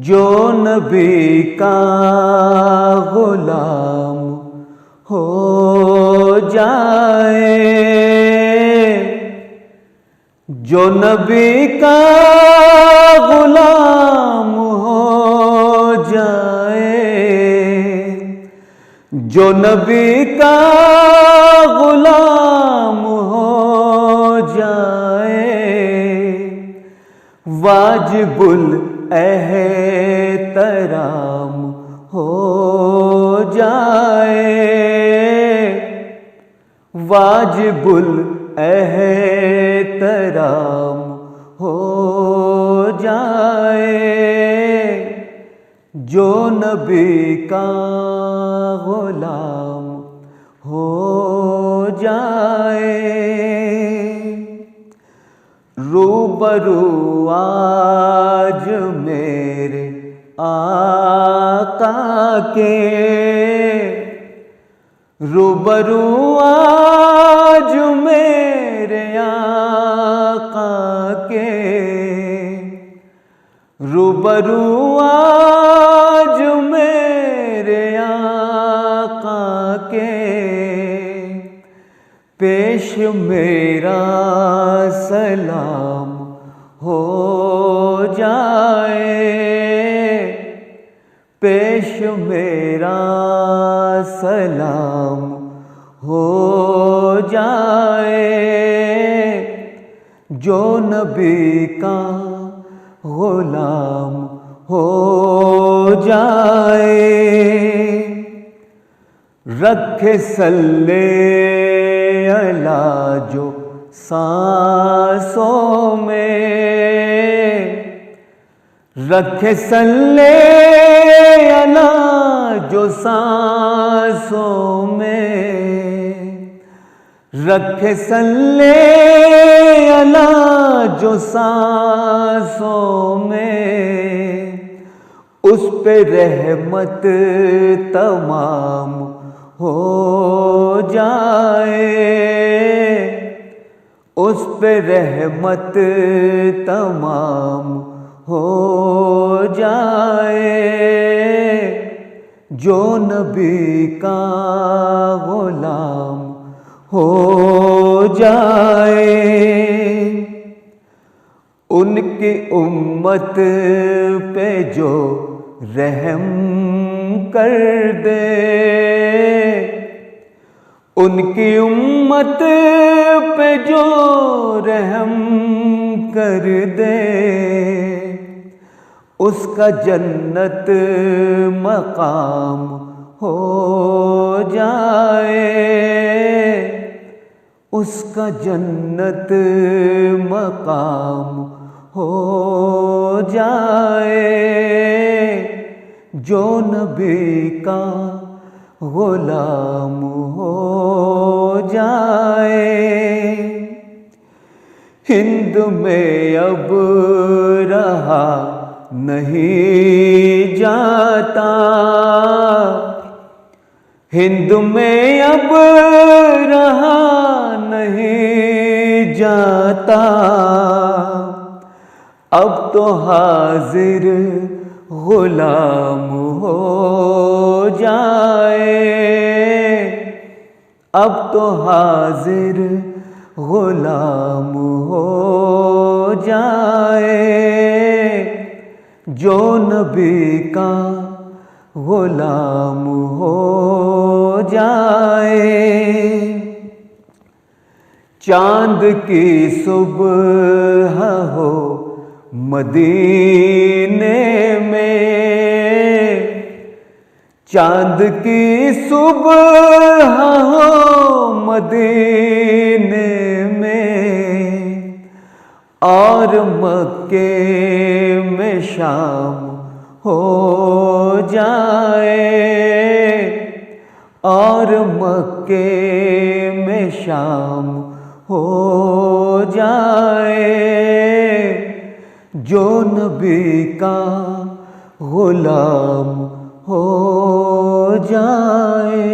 जो नबी का गुलाम हो जाए, जो नबी का गुलाम हो जाए, जो नबी का गुलाम हो जाए, वाजिबुल एहतराम हो जाए, वाजिबुल एहतराम हो जाए, जो नबी का गुलाम हो जाए। रूबरू आज मेरे आका के, रूबरू आज मेरे आका के, रूबरू आज मेरे आका के, पेश मेरा सलाम हो जाए, पेश मेरा सलाम हो जाए, जो नबी का गुलाम हो जाए। रखे सल्ले अला जो सांसों में, रखे सल्ले अला जो सांसों में, रखे सल्ले अला जो सांसों में, उस पे रहमत तमाम हो जाए, उस पे रहमत तमाम हो जाए, जो नबी का गुलाम हो जाए। उनकी उम्मत पे जो रहम कर दे, उनकी उम्मत पे जो रहम कर दे, उसका जन्नत मकाम हो जाए, उसका जन्नत मकाम हो जाए, जो नबी का गुलाम हो जाए। हिंद में अब रहा नहीं जाता, हिंद में अब रहा नहीं जाता, अब तो हाजिर गुलाम हो जाए, अब तो हाजिर गुलाम हो जाए, जो नबी का गुलाम हो जाए। चांद की सुबह हो मदीने में, चांद की सुबह हो मदीने में, और मक्के में शाम हो जाए, और मक्के में शाम हो जाए, जो नबी का गुलाम हो जाए।